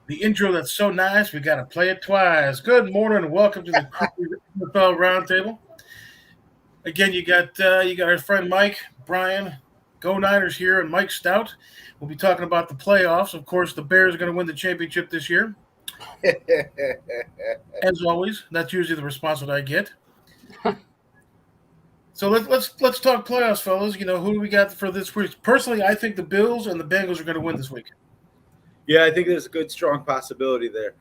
The intro that's so nice, we got to play it twice. Good morning and welcome to the NFL Roundtable. Again, you got our friend Mike, Brian, Go Niners here, and Mike Stout. We'll be talking about the playoffs. Of course, the Bears are going to win the championship this year. As always, that's usually the response that I get. So let's talk playoffs, fellas. You know, who do we got for this week? Personally, I think the Bills and the Bengals are going to win this week. Yeah, I think there's a good, strong possibility there.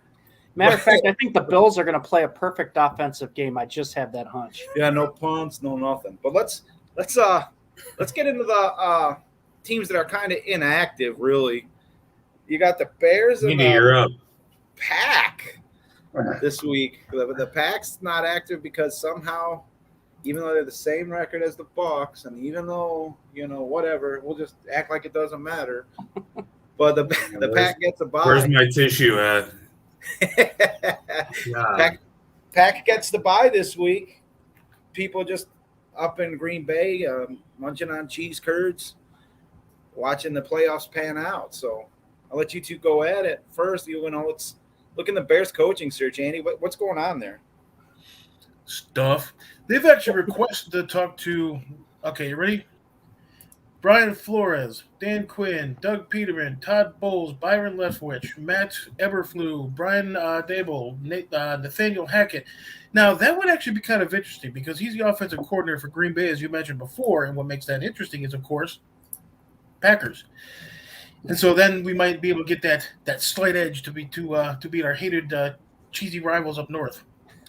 Matter of fact, I think the Bills are going to play a perfect offensive game. I just have that hunch. Yeah, no punts, no nothing. But let's get into the teams that are kind of inactive. Really, you got the Bears and the Pack this week. The Pack's not active because somehow, even though they're the same record as the Bucs, and even though whatever, we'll just act like it doesn't matter. But the Pack gets a bye. Where's my tissue at? Pack gets the bye this week. People just up in Green Bay munching on cheese curds, watching the playoffs pan out. So I'll let you two go at it first. Let's look in the Bears coaching search, Andy. What's going on there? Stuff. They've actually requested to talk to. Okay, you ready? Brian Flores, Dan Quinn, Doug Peterman, Todd Bowles, Byron Leftwich, Matt Eberflew, Brian Dable, Nathaniel Hackett. Now, that would actually be kind of interesting because he's the offensive coordinator for Green Bay, as you mentioned before, and what makes that interesting is, of course, Packers. And so then we might be able to get that slight edge to beat our hated cheesy rivals up north.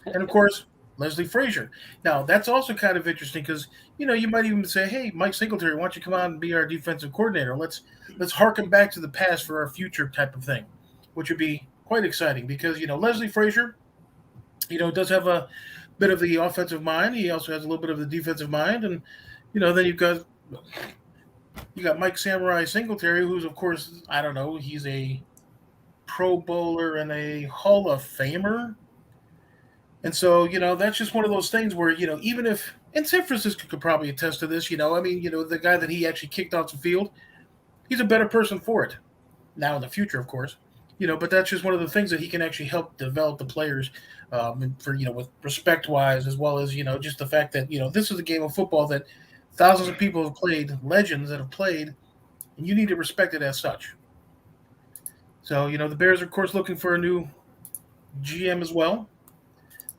And, of course, Leslie Frazier. Now, that's also kind of interesting because, you might even say, hey, Mike Singletary, why don't you come on and be our defensive coordinator? Let's harken back to the past for our future type of thing, which would be quite exciting because, Leslie Frazier, does have a bit of the offensive mind. He also has a little bit of the defensive mind. And, then you got Mike Samurai Singletary, who's, of course, I don't know, he's a Pro Bowler and a Hall of Famer. And so, that's just one of those things where, even if, and San Francisco could probably attest to this, the guy that he actually kicked off the field, he's a better person for it. Now in the future, of course, but that's just one of the things that he can actually help develop the players with respect-wise, as well as, just the fact that, this is a game of football that thousands of people have played, legends that have played, and you need to respect it as such. So, the Bears are, of course, looking for a new GM as well.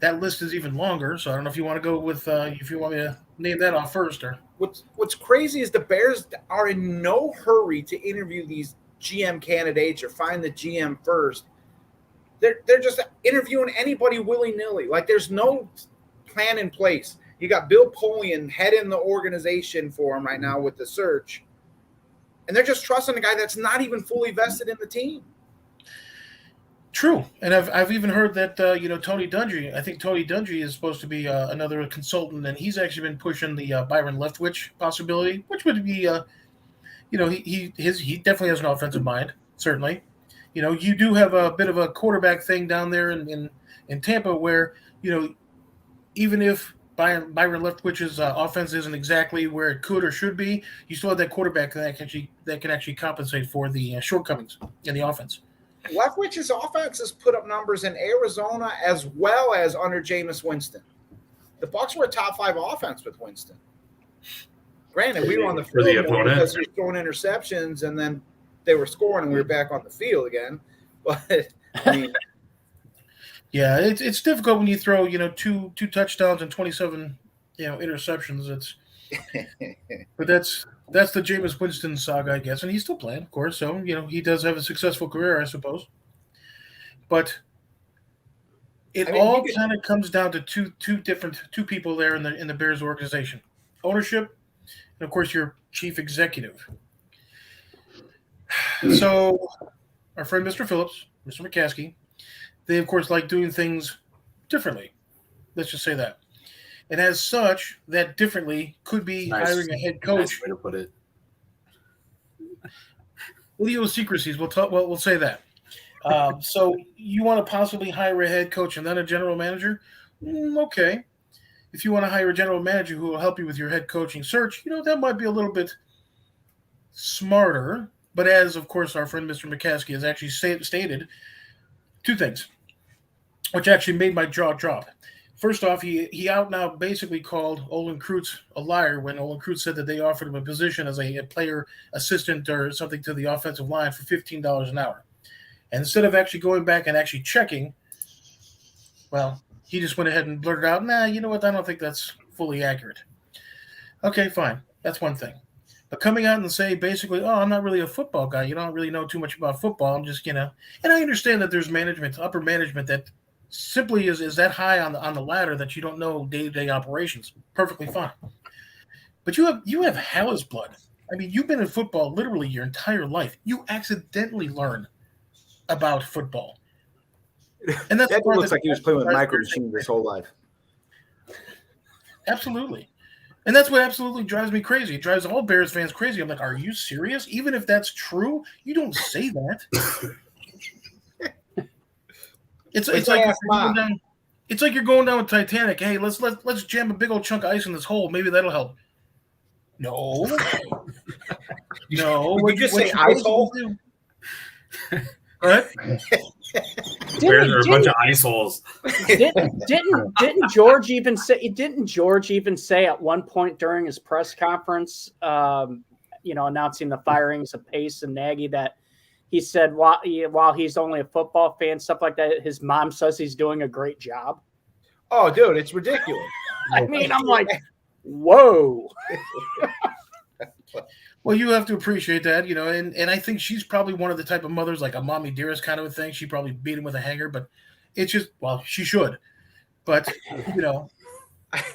That list is even longer, so I don't know if you want to go with if you want me to name that off first. Or what's crazy is the Bears are in no hurry to interview these GM candidates or find the GM first. They're just interviewing anybody willy-nilly. Like there's no plan in place. You got Bill Polian heading the organization for him right now with the search, and they're just trusting a guy that's not even fully vested in the team. True, and I've even heard that Tony Dungy. I think Tony Dungy is supposed to be another consultant, and he's actually been pushing the Byron Leftwich possibility, which would be, he definitely has an offensive mind. Certainly, you do have a bit of a quarterback thing down there in Tampa, where even if Byron Leftwich's offense isn't exactly where it could or should be, you still have that quarterback that can actually compensate for the shortcomings in the offense. Leftwich's offense has put up numbers in Arizona as well as under Jameis Winston. The Bucs were a top 5 offense with Winston. Granted, we were on the field because we were throwing interceptions, and then they were scoring, and we were back on the field again. But I mean, yeah, it's difficult when you throw two touchdowns and 27 interceptions. But that's the Jameis Winston saga, I guess, and he's still playing, of course. So he does have a successful career, I suppose. But all kind of comes down to two people there in the Bears organization: ownership, and of course your chief executive. So our friend Mr. Phillips, Mr. McCaskey, they of course like doing things differently. Let's just say that. And as such, that differently could be hiring a head coach. Nice way to put it. Idiosyncrasies. We'll say that. So you want to possibly hire a head coach and then a general manager? Okay. If you want to hire a general manager who will help you with your head coaching search, that might be a little bit smarter. But as, of course, our friend Mr. McCaskey has actually stated, Two things, which actually made my jaw drop. First off, he out now basically called Olin Krewes a liar when Olin Krewes said that they offered him a position as a player assistant or something to the offensive line for $15 an hour. And instead of actually going back and actually checking, well, he just went ahead and blurted out, nah, you know what, I don't think that's fully accurate. Okay, fine. That's one thing. But coming out and say basically, oh, I'm not really a football guy. You don't really know too much about football. I'm just, and I understand that there's management, upper management that simply is that high on the ladder that you don't know day-to-day operations. Perfectly fine. But you have hellish blood. I mean, you've been in football literally your entire life. You accidentally learn about football. And that looks like he was playing with micro machines his whole life. Absolutely. And that's what absolutely drives me crazy. It drives all Bears fans crazy. I'm like, are you serious? Even if that's true, you don't say that. It's like you're going down with Titanic. Hey, let's jam a big old chunk of ice in this hole. Maybe that'll help. No. No. Would you just say ice hole? What? Bears are a bunch of ice holes. Didn't George even say at one point during his press conference, announcing the firings of Pace and Nagy, that he said while he's only a football fan, stuff like that, his mom says he's doing a great job. Oh, dude, it's ridiculous. I mean, I'm like, whoa. Well, you have to appreciate that, and I think she's probably one of the type of mothers, like a mommy dearest kind of a thing. She probably beat him with a hanger, but it's just, well, she should. But,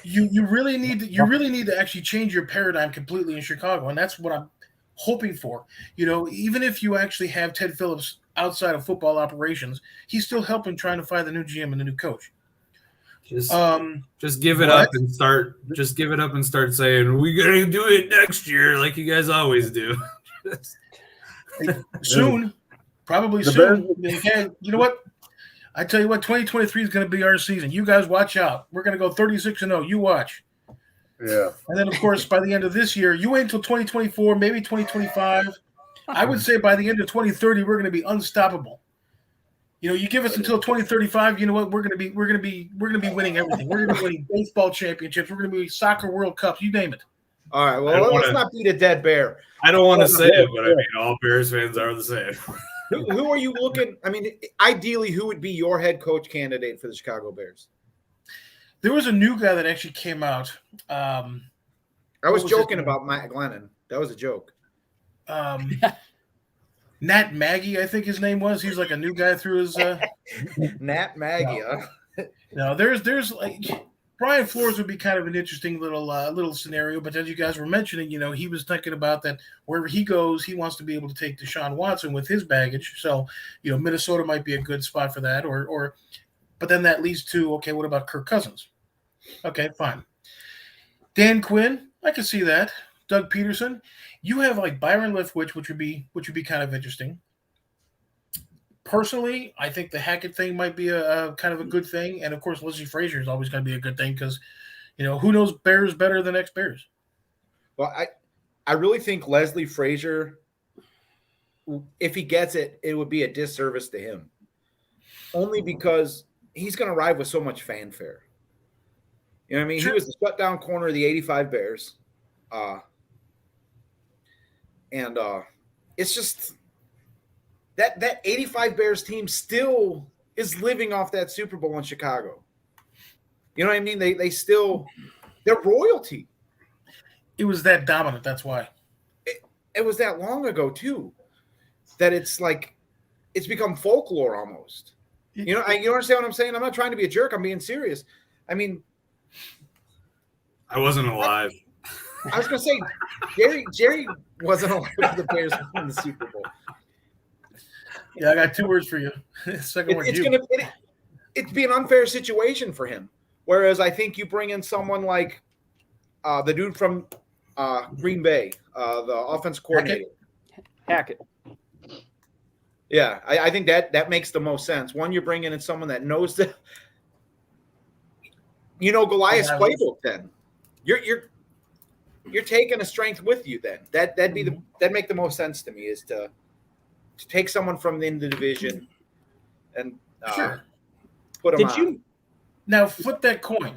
you really need to actually change your paradigm completely in Chicago, and that's what I'm hoping for. Even if you actually have Ted Phillips outside of football operations, he's still helping trying to find the new GM and the new coach. Just give it up and start. Just give it up and start saying we're gonna do it next year, like you guys always do. Soon, probably soon. You know what? I tell you what, 2023 is going to be our season. You guys watch out. We're going to go 36-0. You watch. Yeah. And then, of course, by the end of this year, you wait until 2024, maybe 2025. I would say by the end of 2030, we're going to be unstoppable. You give us until 2035. You know what? We're going to be winning everything. We're going to be winning baseball championships. We're going to be soccer World Cups. You name it. All right. Well, let's not beat a dead bear. I don't want to say it, but I mean, all Bears fans are the same. Who are you looking? I mean, ideally, who would be your head coach candidate for the Chicago Bears? There was a new guy that actually came out. I was joking about Matt Glennon. That was a joke. Nat Maggie, I think his name was. He's like a new guy through his. Nat Maggie. No, there's like Brian Flores would be kind of an interesting little scenario. But as you guys were mentioning, he was thinking about that wherever he goes, he wants to be able to take Deshaun Watson with his baggage. So Minnesota might be a good spot for that. But then that leads to, okay, what about Kirk Cousins? Okay, fine. Dan Quinn, I can see that. Doug Peterson. You have like Byron Leftwich, which would be kind of interesting. Personally, I think the Hackett thing might be a kind of a good thing, and of course, Leslie Frazier is always going to be a good thing because, who knows Bears better than ex-Bears? Well, I really think Leslie Frazier, if he gets it, it would be a disservice to him, only because he's going to ride with so much fanfare. You know what I mean? Sure. He was the shutdown corner of the '85 Bears. And it's just that '85 Bears team still is living off that Super Bowl in Chicago. You know what I mean? They're royalty. It was that dominant. That's why. It was that long ago too, that it's like it's become folklore almost. You understand what I'm saying? I'm not trying to be a jerk. I'm being serious. I mean, I wasn't alive. I was going to say, Jerry wasn't alive for the Bears win the Super Bowl. Yeah, I got two words for you. Second word, it'd be an unfair situation for him. Whereas I think you bring in someone like the dude from Green Bay, the offense coordinator. Hackett. Yeah, I think that makes the most sense. One, you're bringing in someone that knows Goliath's playbook. Then you're taking a strength with you. Then that'd make the most sense to me is to take someone from in the division, and Sure. Put him on. Now flip that coin.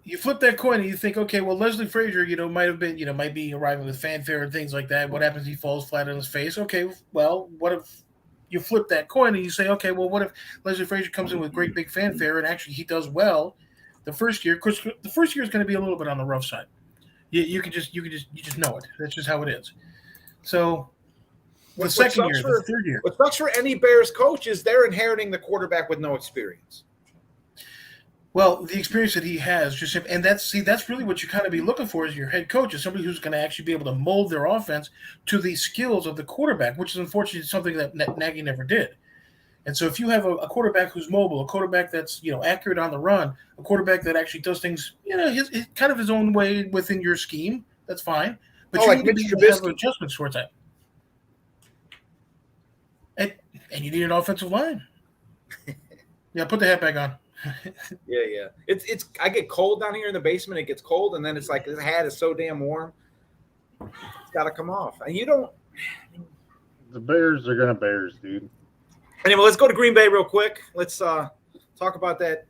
You flip that coin and you think, okay, well, Leslie Frazier, might be arriving with fanfare and things like that. What happens if he falls flat on his face? Okay, well, what if you flip that coin and you say, okay, well, what if Leslie Frazier comes in with great big fanfare and actually he does well the first year? Because the first year is going to be a little bit on the rough side. You just know it. That's just how it is. So the second year, the third year. What sucks for any Bears coach is they're inheriting the quarterback with no experience. Well, the experience that he has, and that's really what you kind of be looking for as your head coach, is somebody who's going to actually be able to mold their offense to the skills of the quarterback, which is unfortunately something that Nagy never did. And so if you have a quarterback who's mobile, a quarterback that's accurate on the run, a quarterback that actually does things his kind of his own way within your scheme, that's fine. But you need to be able to have adjustments towards that. And you need an offensive line. Yeah, put the hat back on. Yeah. It's I get cold down here in the basement. It gets cold, and then it's like the hat is so damn warm. It's got to come off. And you don't. The Bears are gonna Bears, dude. Anyway, let's go to Green Bay real quick. Let's talk about that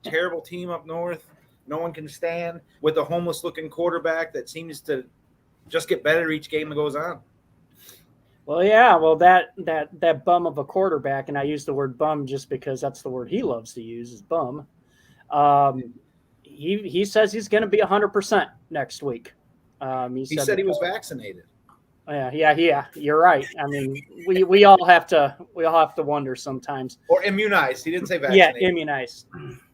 terrible team up north. No one can stand with a homeless-looking quarterback that seems to just get better each game that goes on. Well, yeah. Well, that bum of a quarterback, and I use the word bum just because that's the word he loves to use, is bum. He says he's going to be 100% next week. He said he was vaccinated. Yeah. You're right. I mean, we all have to wonder sometimes. Or immunized. He didn't say vaccinated. Yeah, immunized.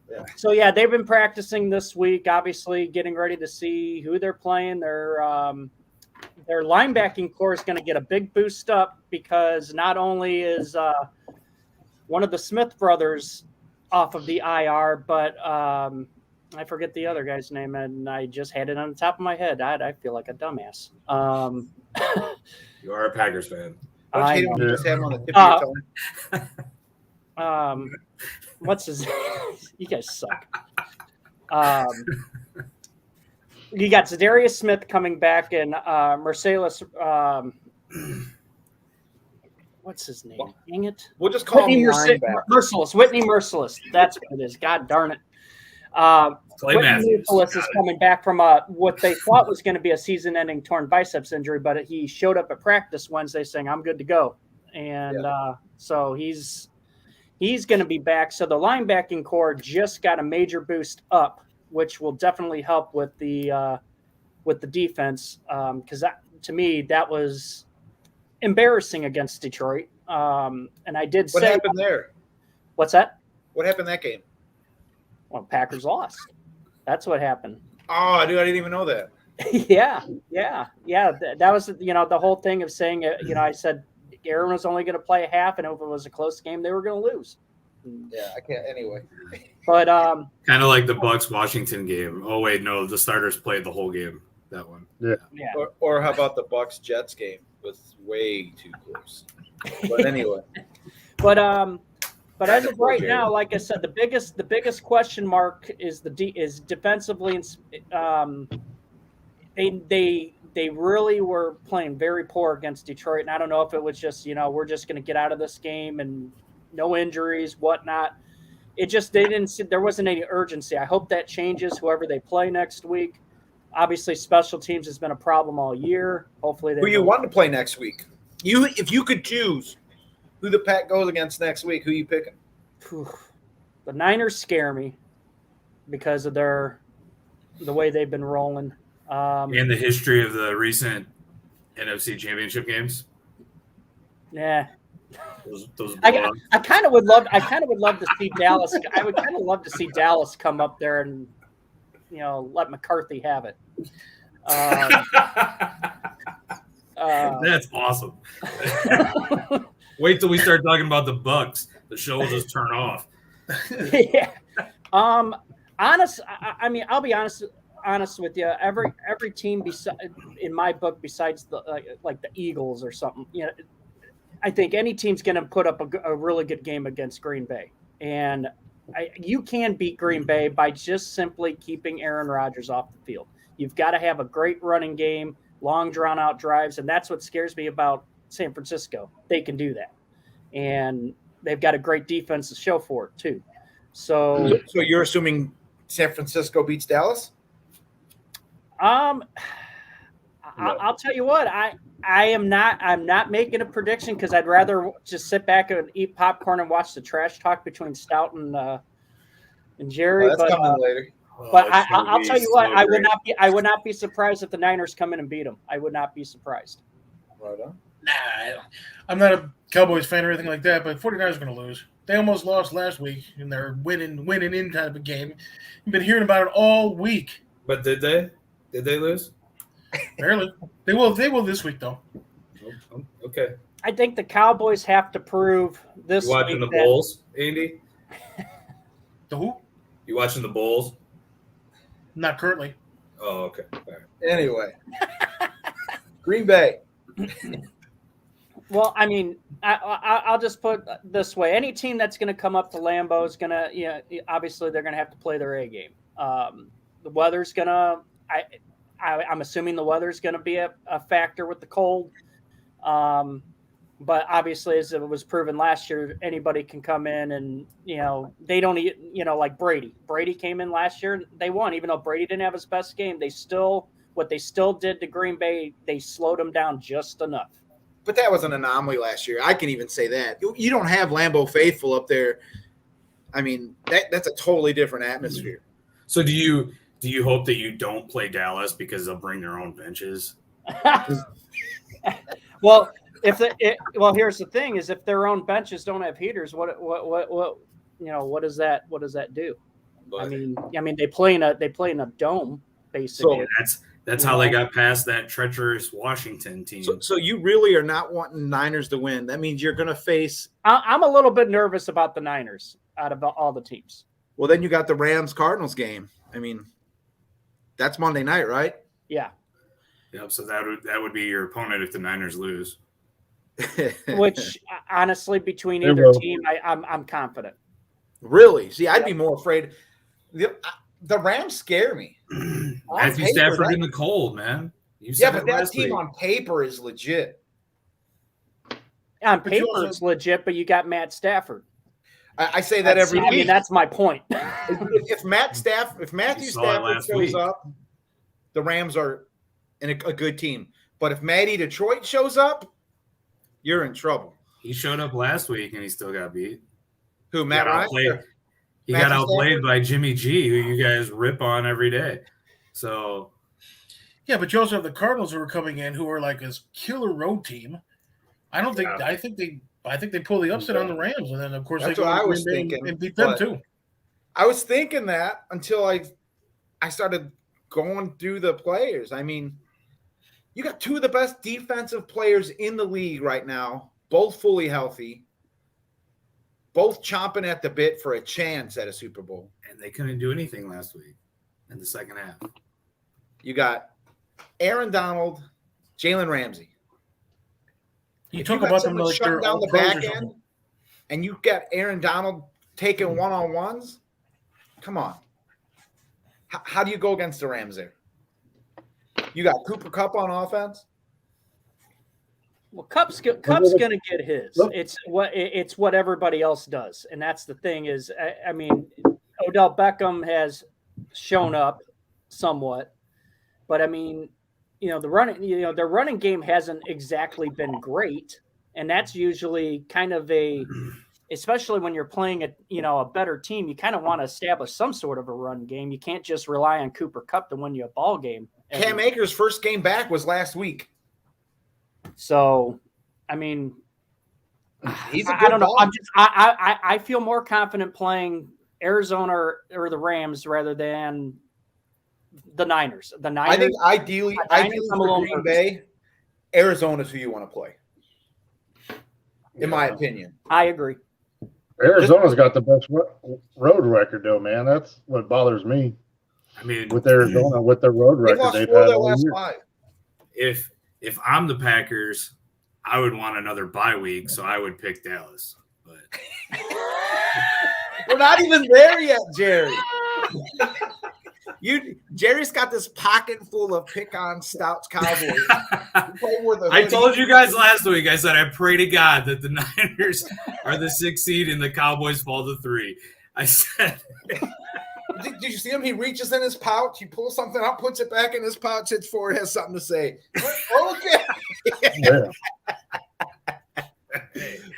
Yeah. So yeah, they've been practicing this week. Obviously, getting ready to see who they're playing. Their linebacking core is going to get a big boost up because not only is one of the Smith brothers off of the IR, but I forget the other guy's name, and I just had it on the top of my head. I feel like a dumbass. You are a Packers fan. I just have him on the tip of your tongue. What's his name? You guys suck. You got Zadarius Smith coming back and Marcellus. What's his name? Dang it! We'll just call him Merciless. Whitney Merciless. That's what it is. God darn it. Whitney Merciless is coming back from what they thought was going to be a season-ending torn biceps injury, but he showed up at practice Wednesday saying, "I'm good to go," and so he's going to be back. So the linebacking core just got a major boost up, which will definitely help with the defense. Because to me, that was embarrassing against Detroit. And I did say, what happened there? What's that? What happened that game? Well, Packers lost. That's what happened. Oh, dude, I didn't even know that. Yeah. That was the whole thing of saying I said Aaron was only going to play a half, and if it was a close game, they were going to lose. Yeah, I can't anyway. But kind of like the Bucs Washington game. Oh wait, no, the starters played the whole game. That one. Yeah. Or how about the Bucs Jets game? It was way too close. But anyway. But as of right now, like I said, the biggest question mark is defensively. They really were playing very poor against Detroit, and I don't know if it was just we're just going to get out of this game and no injuries, whatnot. It just there wasn't any urgency. I hope that changes whoever they play next week. Obviously, special teams has been a problem all year. Hopefully, who you want to play next week? If you could choose who the Pack goes against next week, who you picking? The Niners scare me because of the way they've been rolling. And the history of the recent NFC Championship games. Yeah. Those I kind of would love to see Dallas. I would kind of love to see Dallas come up there and let McCarthy have it. That's awesome. Wait till we start talking about the Bucs. The show will just turn off. Yeah. I mean, I'll be honest with you. Every team in my book, besides like the Eagles or something, I think any team's going to put up a really good game against Green Bay, and you can beat Green Bay by just simply keeping Aaron Rodgers off the field. You've got to have a great running game, long drawn-out drives, and that's what scares me about San Francisco. They can do that. And they've got a great defense to show for it too. So you're assuming San Francisco beats Dallas? I'll tell you what, I'm not making a prediction because I'd rather just sit back and eat popcorn and watch the trash talk between Stout and Jerry. Well, that's coming later. But I'll tell you what, I would not be surprised if the Niners come in and beat them. I would not be surprised. Right on. Nah, I'm not a Cowboys fan or anything like that, but 49ers are going to lose. They almost lost last week, and they're winning in kind of a game. You've been hearing about it all week. But did they? Did they lose? Barely. They will this week, though. Okay. I think the Cowboys have to prove this. You watching the Bulls, Andy? The who? You watching the Bulls? Not currently. Oh, okay. All right. Anyway, Green Bay. Well, I mean, I'll just put it this way: any team that's going to come up to Lambeau is going to, obviously they're going to have to play their A game. The weather's going to. I'm assuming the weather's going to be a factor with the cold. But obviously, as it was proven last year, anybody can come in and, they don't, like Brady. Brady came in last year and they won, even though Brady didn't have his best game. What they still did to Green Bay, they slowed them down just enough. But that was an anomaly last year. I can even say that. You don't have Lambeau faithful up there. I mean, that's a totally different atmosphere. So do you hope that you don't play Dallas because they'll bring their own benches? Well, here's the thing: is if their own benches don't have heaters, what does that do? But, I mean, they play in a dome basically. So that's how they got past that treacherous Washington team. So you really are not wanting Niners to win. That means you're going to face. I'm a little bit nervous about the Niners out of all the teams. Well, then you got the Rams-Cardinals game. I mean, that's Monday night, right? Yeah. Yep. So that would be your opponent if the Niners lose. Which honestly, between either team, I'm confident. Really? See, I'd be more afraid. The Rams scare me. Matthew Stafford in the cold, man. But that team on paper is legit. On paper, it's legit, but you got Matt Stafford. I say that every week. I mean, that's my point. if Matthew Stafford shows up, the Rams are a good team. But if Matty Detroit shows up, you're in trouble. He showed up last week and he still got beat. Who, Matt Ryan? He got outplayed by Jimmy G, who you guys rip on every day. So, yeah, but you also have the Cardinals who are coming in, who are like this killer road team. I think they pull the upset on the Rams, and then of course that's they go what I was thinking and beat them too. I was thinking that until I started going through the players. I mean, you got two of the best defensive players in the league right now, both fully healthy. Both chomping at the bit for a chance at a Super Bowl. And they couldn't do anything last week in the second half. You got Aaron Donald, Jalen Ramsey. You talk about them like shutting down the back end, and you got Aaron Donald taking one-on-ones. Come on. How do you go against the Rams there? You got Cooper Kupp on offense. Well, Kupp's going to get his. It's what everybody else does, and that's the thing. Is I mean, Odell Beckham has shown up somewhat, but I mean, their running game hasn't exactly been great, and that's usually kind of especially when you're playing a better team, you kind of want to establish some sort of a run game. You can't just rely on Cooper Kupp to win you a ball game. Cam Akers' first game back was last week. So, I mean, he's a good ball. I feel more confident playing Arizona or the Rams rather than the Niners. The Niners. I think ideally for Green Bay, Arizona's who you want to play. In my opinion, I agree. Arizona's got the best road record, though, man. That's what bothers me. I mean, with Arizona, with their road record they've had all year. If I'm the Packers, I would want another bye week, so I would pick Dallas. But we're not even there yet, Jerry. Jerry's got this pocket full of pick-on stouts Cowboys. I told you guys last week, I said I pray to God that the Niners are the 6th seed and the Cowboys fall to 3. I said Did you see him? He reaches in his pouch, he pulls something out, puts it back in his pouch, hits forward, has something to say. Okay. Yeah.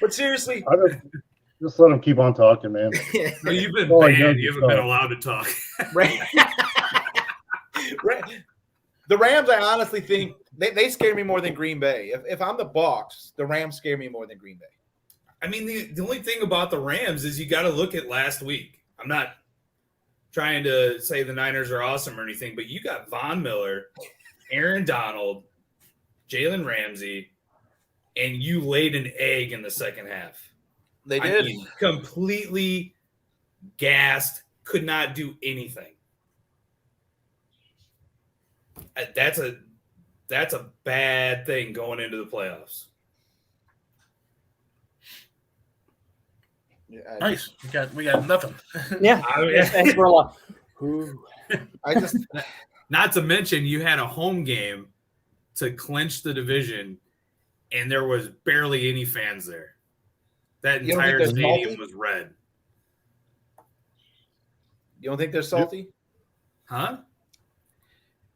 But seriously, just let him keep on talking, man. No, you've been banned. You haven't been allowed to talk. Right. The Rams, I honestly think they scare me more than Green Bay. If I'm the Bucs, the Rams scare me more than Green Bay. I mean, the only thing about the Rams is you got to look at last week. I'm not trying to say the Niners are awesome or anything, but you got Von Miller, Aaron Donald, Jalen Ramsey, and you laid an egg in the second half. They did. I mean, completely gassed, could not do anything. That's a bad thing going into the playoffs. Yeah, Nice. We got nothing. Yeah. Thanks for a lot. Not to mention you had a home game to clinch the division, and there was barely any fans there. That entire stadium was red. You don't think they're salty? Huh?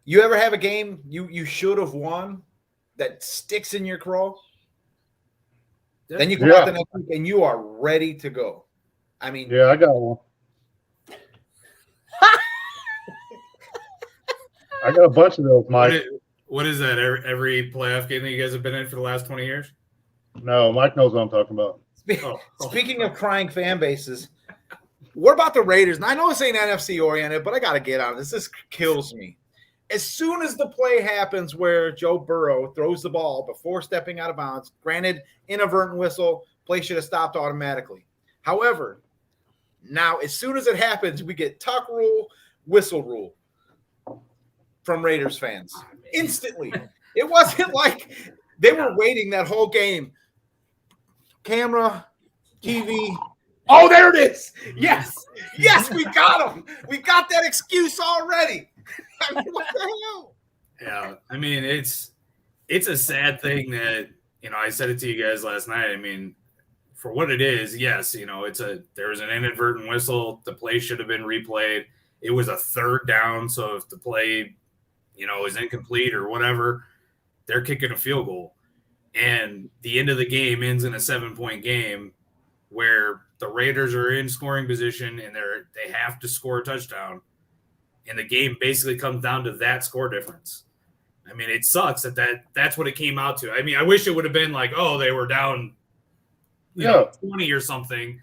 You ever have a game you should have won that sticks in your craw? Then you come out the next week and you are ready to go. I mean, yeah, I got one. I got a bunch of those, Mike. What is that? Every playoff game that you guys have been in for the last 20 years? No, Mike knows what I'm talking about. Speaking of crying fan bases, what about the Raiders? And I know this ain't NFC oriented, but I got to get on this. This kills me. As soon as the play happens where Joe Burrow throws the ball before stepping out of bounds, granted, inadvertent whistle, play should have stopped automatically. However, now as soon as it happens, we get tuck rule, whistle rule from Raiders fans instantly. It wasn't like they were waiting that whole game. Camera, TV. Oh, there it is. Yes. Yes, we got him. We got that excuse already. I mean, what the hell? Yeah. I mean, it's a sad thing that, I said it to you guys last night. I mean, for what it is, yes, there was an inadvertent whistle. The play should have been replayed. It was a third down. So if the play, is incomplete or whatever, they're kicking a field goal. And the end of the game ends in a 7-point game where the Raiders are in scoring position and they have to score a touchdown. And the game basically comes down to that score difference. I mean, it sucks that's what it came out to. I mean, I wish it would have been like, oh, they were down, 20 or something,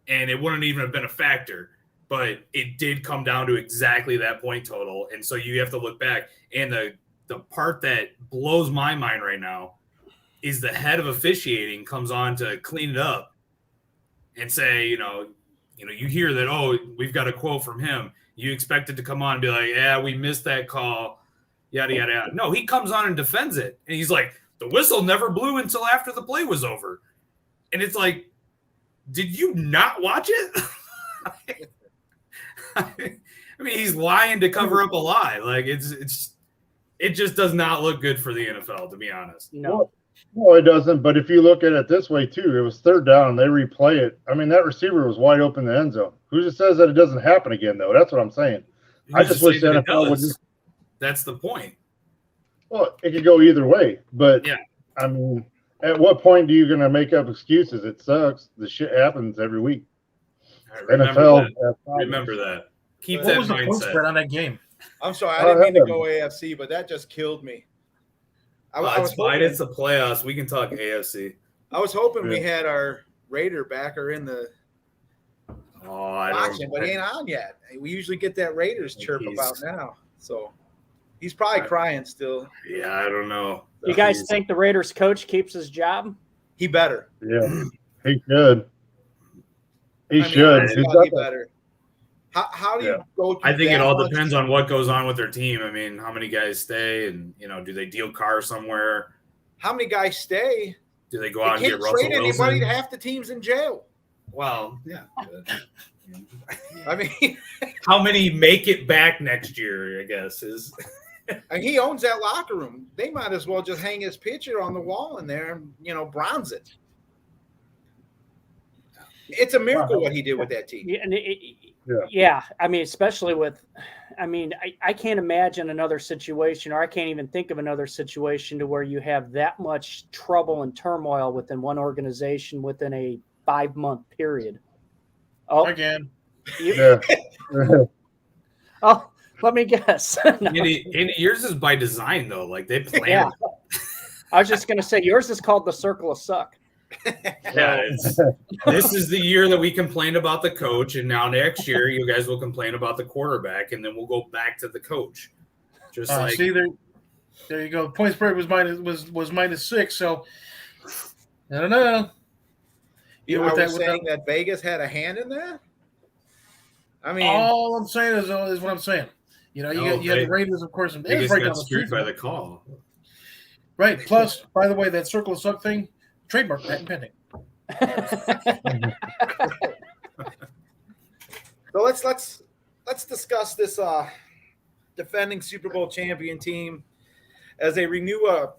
and it wouldn't even have been a factor. But it did come down to exactly that point total. And so you have to look back. And the part that blows my mind right now is the head of officiating comes on to clean it up and say, you hear that, oh, we've got a quote from him. You expect it to come on and be like, yeah, we missed that call, yada, yada, yada. No, he comes on and defends it. And he's like, the whistle never blew until after the play was over. And it's like, did you not watch it? I mean, he's lying to cover up a lie. Like, it just does not look good for the NFL, to be honest. No. No, it doesn't. But if you look at it this way, too, it was third down and they replay it. I mean, that receiver was wide open in the end zone. Who just says that it doesn't happen again, though? That's what I'm saying. I just wish the NFL would just. That's the point. Well, it could go either way. But, yeah. I mean, at what point are you going to make up excuses? It sucks. The shit happens every week. Remember that. Keep what that was the point spread on that game? I'm sorry, I didn't mean to go AFC, but that just killed me. It's fine. It's the playoffs. We can talk AFC. I was hoping we had our Raider backer in the watching, but he ain't on yet. We usually get that Raiders chirp about now. So he's probably crying still. Yeah, I don't know. You guys think the Raiders coach keeps his job? He better. Yeah, he should. He should. He better. How do you go? I think it all depends on what goes on with their team. I mean, how many guys stay, and do they deal cars somewhere? How many guys stay? Do they go out and get Russell Wilson? Can't trade anybody. Wilson? Half the team's in jail. Well, yeah. I mean, how many make it back next year? I guess is. And he owns that locker room. They might as well just hang his picture on the wall in there and bronze it. It's a miracle what he did with that team. Yeah. I mean, especially I can't imagine another situation, or I can't even think of another situation to where you have that much trouble and turmoil within one organization within a 5-month period. Oh, again. Oh, let me guess. No. And yours is by design, though. Like they plan. Yeah. I was just going to say, yours is called the circle of suck. Yeah, this is the year that we complained about the coach, and now next year you guys will complain about the quarterback, and then we'll go back to the coach. Just see there you go. Point spread was -6, so I don't know. You were saying that Vegas had a hand in that? I mean, all I'm saying is what I'm saying. You had the Raiders, of course, and Vegas got screwed by the call. Right. Plus, by the way, that circle of suck thing. Trademark patent pending. So let's discuss this defending Super Bowl champion team as they renew a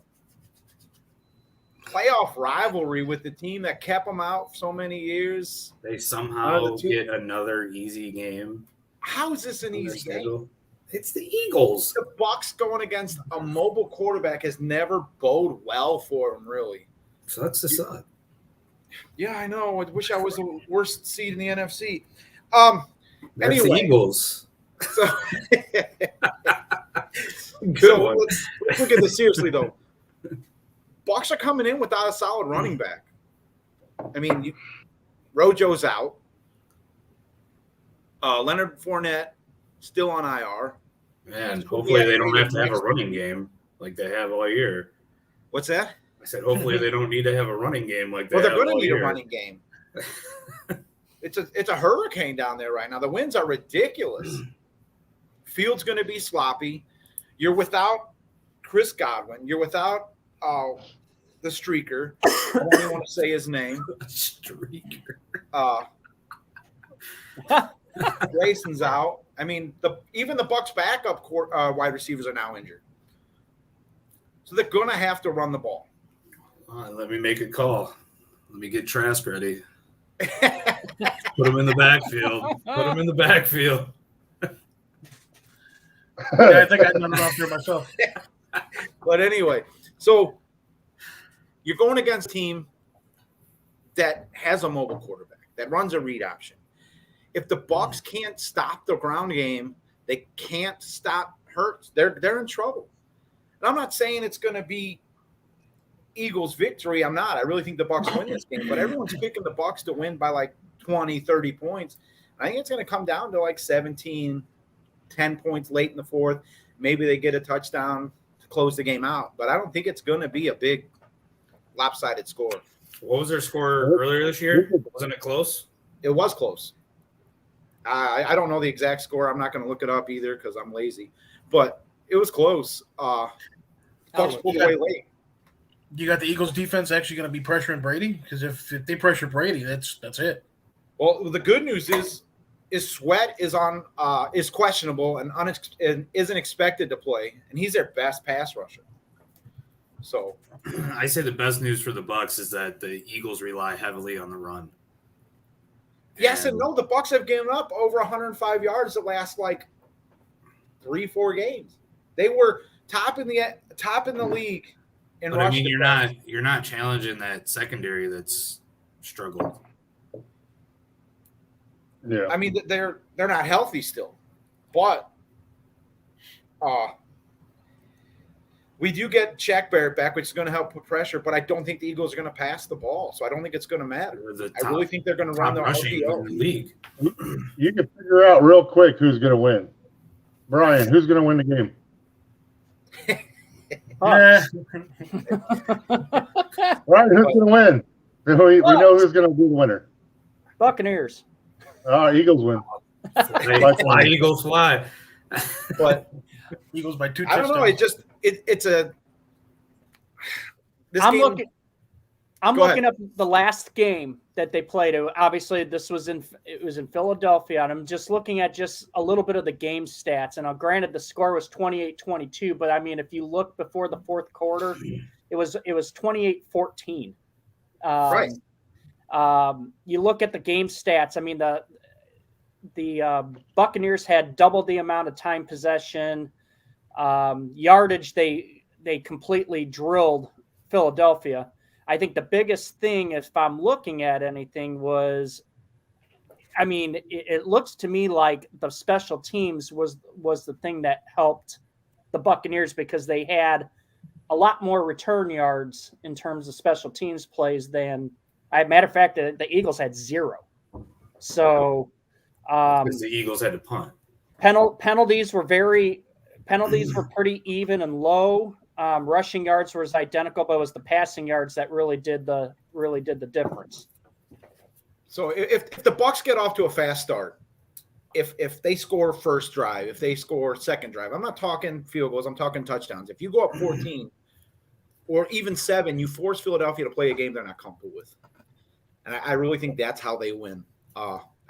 playoff rivalry with the team that kept them out for so many years. They somehow get another easy game. How is this an easy game? It's the Eagles. The Bucs going against a mobile quarterback has never bode well for them, really. So that's the side. Yeah, I know. I wish I was the worst seed in the NFC. That's the Eagles. So, let's look at this seriously, though. Bucs are coming in without a solid running back. I mean, Rojo's out. Leonard Fournette still on IR. Man, hopefully they don't have to have a running game like they have all year. What's that? I said, hopefully they don't need to have a running game like that. Well, they're going to need a running game. It's a hurricane down there right now. The winds are ridiculous. Field's going to be sloppy. You're without Chris Godwin. You're without the streaker. I don't even want to say his name. Streaker. Grayson's out. I mean, even the Bucs' backup wide receivers are now injured. So they're going to have to run the ball. Let me make a call. Let me get Trask ready. Put him in the backfield. Yeah, I think I done it off there myself. But anyway, so you're going against a team that has a mobile quarterback, that runs a read option. If the Bucs can't stop the ground game, they can't stop Hurts. They're in trouble. And I'm not saying it's going to be Eagles victory. I'm not. I really think the Bucs win this game, but everyone's picking the Bucs to win by like 20, 30 points. I think it's going to come down to like 17, 10 points late in the fourth. Maybe they get a touchdown to close the game out, but I don't think it's going to be a big lopsided score. What was their score earlier this year? Wasn't it close? It was close. I don't know the exact score. I'm not going to look it up either because I'm lazy, but it was close. Bucs pulled away late. You got the Eagles defense actually going to be pressuring Brady? Because if they pressure Brady, that's it. Well, the good news is Sweat is questionable and isn't expected to play, and he's their best pass rusher. So I say the best news for the Bucs is that the Eagles rely heavily on the run. Yes and no. The Bucs have given up over 105 yards the last like 3-4 games. They were top in the league. But I mean, you're not challenging that secondary that's struggled. Yeah, I mean they're not healthy still, but we do get Shaq Barrett back, which is going to help put pressure. But I don't think the Eagles are going to pass the ball, so I don't think it's going to matter. I really think they're going to run the RPO. In the league. You can figure out real quick who's going to win. Brian, who's going to win the game? Yeah. Brian, who's going to win? We know who's going to be the winner. Buccaneers. Eagles win. Fly, Eagles fly. But Eagles by 2 I touchdowns. don't know. It's a. This I'm game, looking. I'm Go looking ahead. up the last game that they played. Obviously, it was in Philadelphia, and I'm just looking at just a little bit of the game stats. And granted, the score was 28-22, but I mean, if you look before the fourth quarter, it was 28-14. Right. You look at the game stats. I mean, the Buccaneers had double the amount of time possession, yardage. They completely drilled Philadelphia. I think the biggest thing, if I'm looking at anything, was, I mean, it looks to me like the special teams was the thing that helped the Buccaneers, because they had a lot more return yards in terms of special teams plays than, matter of fact, the Eagles had 0. So because the Eagles had to punt. penalties were pretty even and low. Rushing yards was identical, but it was the passing yards that really did the difference. So if the Bucs get off to a fast start, if they score first drive, if they score second drive, I'm not talking field goals, I'm talking touchdowns. If you go up 14 or even 7, you force Philadelphia to play a game they're not comfortable with. And I really think that's how they win.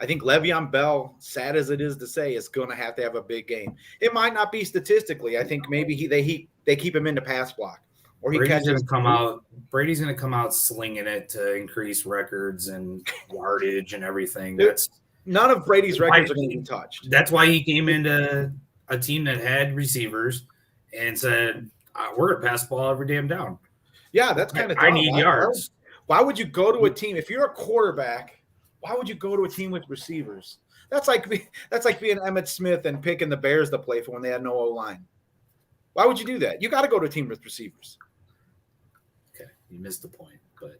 I think Le'Veon Bell, sad as it is to say, is going to have a big game. It might not be statistically. I think maybe they keep him into pass block, or Brady's going to come out. Brady's going to come out slinging it to increase records and yardage and everything. None of Brady's records are going to be touched. That's why he came into a team that had receivers and said, "We're going to pass the ball every damn down." Yeah, that's kind of. I need yards. Why would you go to a team if you're a quarterback? Why would you go to a team with receivers? That's like being Emmitt Smith and picking the Bears to play for when they had no O-line. Why would you do that? You got to go to a team with receivers. Okay, you missed the point, but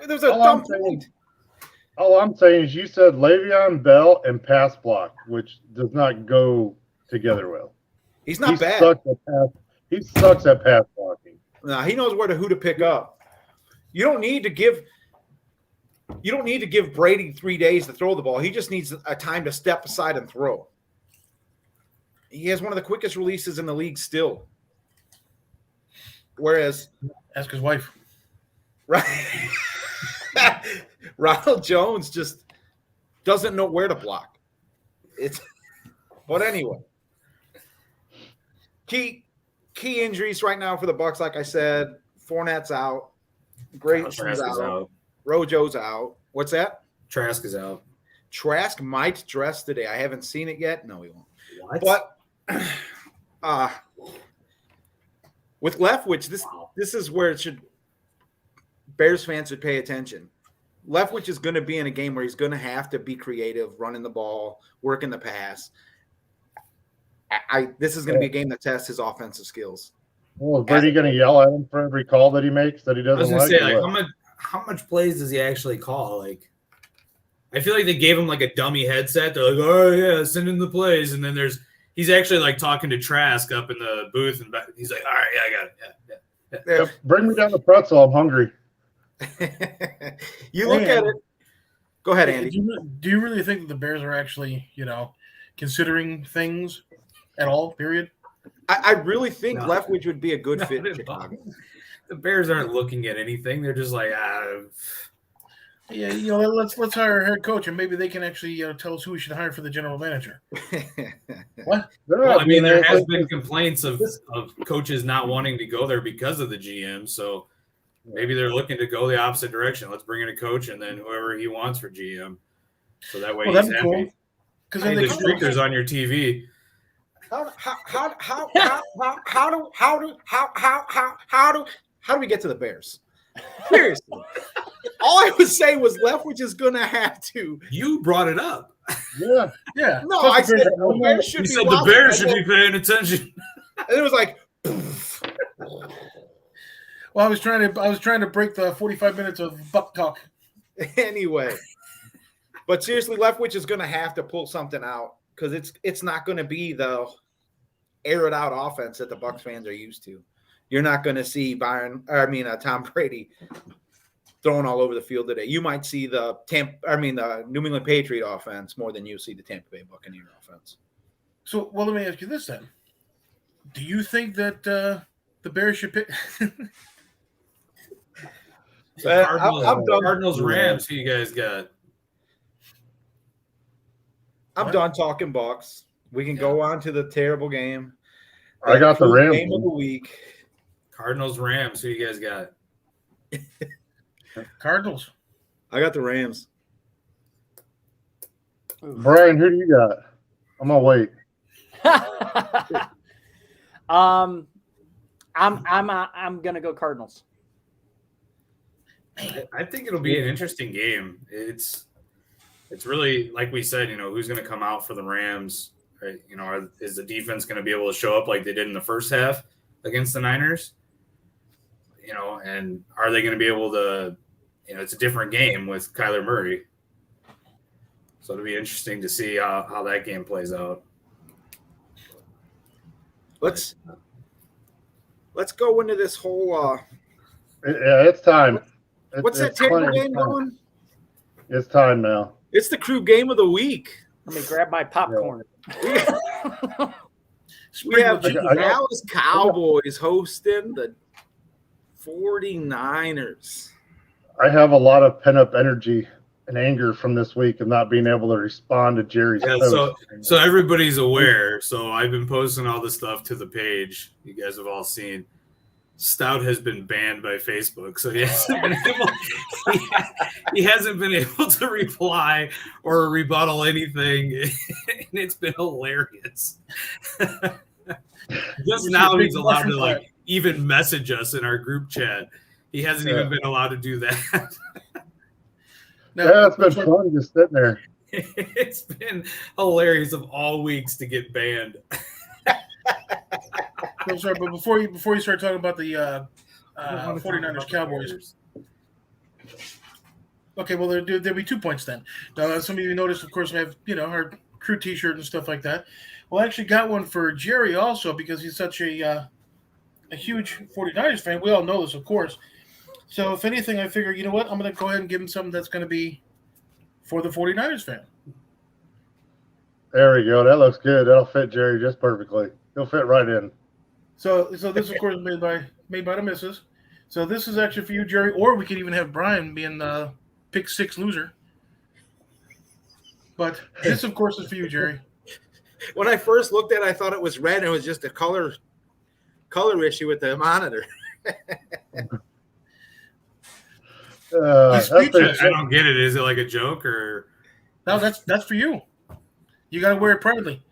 there's a dumb point. All I'm saying is you said Le'Veon Bell and pass block, which does not go together well. He's not bad. He sucks at pass blocking. No, he knows who to pick up. You don't need to give Brady 3 days to throw the ball. He just needs a time to step aside and throw. He has one of the quickest releases in the league still. Whereas, ask his wife. Right. Ronald Jones just doesn't know where to block. But anyway. Key injuries right now for the Bucs, like I said. Fournette's out. Grayson's out. Rojo's out. What's that? Trask is out. Trask might dress today. I haven't seen it yet. No, he won't. What? But with Leftwich, this is where Bears fans should pay attention. Leftwich is going to be in a game where he's going to have to be creative, running the ball, working the pass. This is going to be a game that tests his offensive skills. Well, is Brady going to yell at him for every call that he makes that he doesn't like? Say, how much plays does he actually call? Like, I feel like they gave him like a dummy headset. They're like, "Oh yeah, send in the plays," and then he's actually like talking to Trask up in the booth, and he's like, "All right, yeah, I got it, yeah." Yep, bring me down the pretzel. I'm hungry. You look at it. Go ahead, Andy. Do you really think that the Bears are actually, considering things at all? Period. I really think Leftwich would be a good fit in Chicago. The Bears aren't looking at anything. They're just like, Yeah, let's hire a head coach, and maybe they can actually tell us who we should hire for the general manager. What? Well, I mean, there has been complaints of coaches not wanting to go there because of the GM. So maybe they're looking to go the opposite direction. Let's bring in a coach, and then whoever he wants for GM. So that way he's happy. Cool. Because then the streakers on your TV. How do we get to the Bears? Seriously. All I was saying was Leftwich is going to have to. You brought it up. Yeah. No, I said the Bears should be watching. The Bears should be paying attention. And it was like. Well, I was trying to break the 45 minutes of Buck talk. Anyway, but seriously, Leftwich is going to have to pull something out because it's not going to be the air it out offense that the Bucs fans are used to. You're not going to see Tom Brady throwing all over the field today. You might see the New England Patriot offense more than you see the Tampa Bay Buccaneer offense. So, let me ask you this then: do you think that The Bears should pick. So I'm done. Cardinals, Rams. Who you guys got? I'm done talking Bucks. We can go on to the terrible game. I got the Rams. Game of the week. Cardinals, Rams. Who you guys got? Cardinals. I got the Rams. Brian, who do you got? I'm gonna wait. I'm gonna go Cardinals. I think it'll be an interesting game. It's really, like we said, who's going to come out for the Rams, right? Is the defense going to be able to show up like they did in the first half against the Niners? And are they going to be able to, it's a different game with Kyler Murray. So it'll be interesting to see how that game plays out. Let's go into this whole Yeah, it's time. What's that terrible game going? It's time now. It's the Krewes game of the week. Let me grab my popcorn. Yeah. We have the Dallas Cowboys hosting the 49ers. I have a lot of pent-up energy and anger from this week of not being able to respond to Jerry's post. So everybody's aware. So I've been posting all the stuff to the page. You guys have all seen. Stout has been banned by Facebook, so he hasn't been able to reply or rebuttal anything, and it's been hilarious. Just now he's allowed to even message us in our group chat. He hasn't even been allowed to do that. It's been fun just sitting there. It's been hilarious of all weeks to get banned. I'm sorry, but before you start talking about the 49ers Cowboys. Okay, well there'll be 2 points then. Now, some of you noticed, of course, we have our crew T-shirt and stuff like that. Well, I actually got one for Jerry also because he's such a huge 49ers fan. We all know this, of course. So if anything, I figure, you know what, I'm going to go ahead and give him something that's going to be for the 49ers fan. There we go. That looks good. That'll fit Jerry just perfectly. He'll fit right in. So this, of course, is made by the missus. So this is actually for you, Jerry, or we could even have Brian being the pick 6 loser. But this, of course, is for you, Jerry. When I first looked at it, I thought it was red, and it was just a color issue with the monitor. I don't get it. Is it like a joke or? No, that's for you. You got to wear it proudly,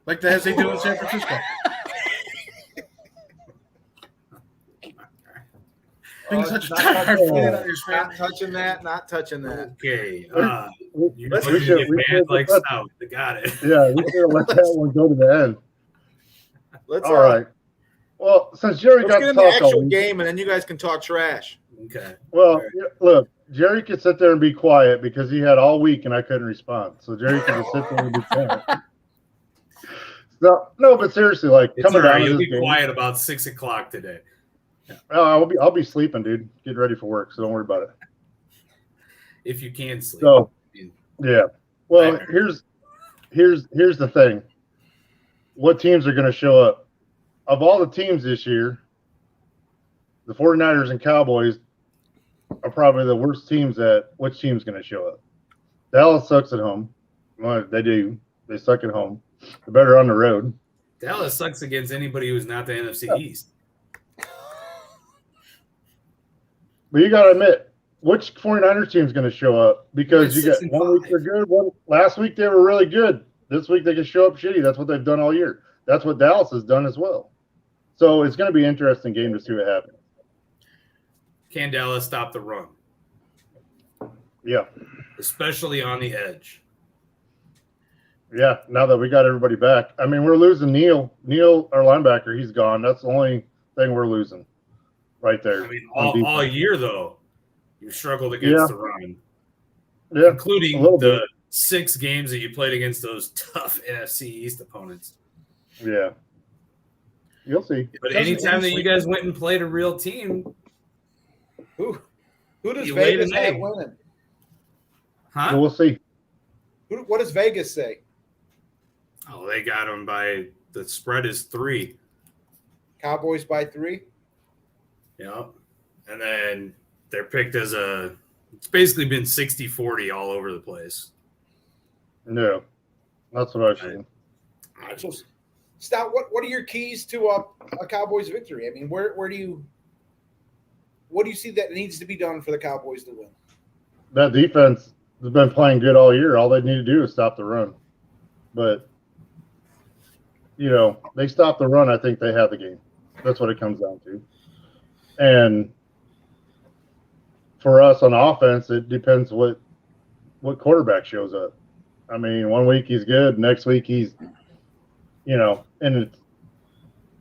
like as they do in San Francisco. Not touching that. Okay. We should get banned like Stout. Got it. Yeah, we should let that one go to the end. All right. Well, since Jerry got to talk, let's get in the actual game, and then you guys can talk trash. Okay. Well, look, Jerry could sit there and be quiet because he had all week and I couldn't respond. So Jerry could just sit there and be quiet. No, but seriously, coming down to this game, quiet about 6 o'clock today. Yeah. I'll be sleeping, dude. Getting ready for work, so don't worry about it. If you can sleep. So, yeah. Well, here's the thing. What teams are going to show up? Of all the teams this year, the 49ers and Cowboys are probably the worst teams at which team's going to show up. Dallas sucks at home. Well, they do. They suck at home. They're better on the road. Dallas sucks against anybody who's not the NFC East. But you got to admit, which 49ers team is going to show up? Because you got 1 week they're good. Last week they were really good. This week they can show up shitty. That's what they've done all year. That's what Dallas has done as well. So it's going to be an interesting game to see what happens. Can Dallas stop the run? Yeah. Especially on the edge. Yeah, now that we got everybody back. I mean, we're losing Neil. Neil, our linebacker, he's gone. That's the only thing we're losing right there. I mean, all year, though, you struggled against the run. Yeah, including the 6 games that you played against those tough NFC East opponents. Yeah. You'll see. But anytime that you guys went and played a real team, who does Vegas have winning? Huh? Well, we'll see. What does Vegas say? Oh, they got them by the spread is 3. Cowboys by 3? Yeah. And then they're picked as it's basically been 60-40 all over the place. No, that's what I see. So, Stout, what are your keys to a Cowboys victory? I mean, what do you see that needs to be done for the Cowboys to win? That defense has been playing good all year. All they need to do is stop the run. But, they stop the run, I think they have the game. That's what it comes down to. And for us on offense, it depends what quarterback shows up. I mean, one week he's good, next week he's, and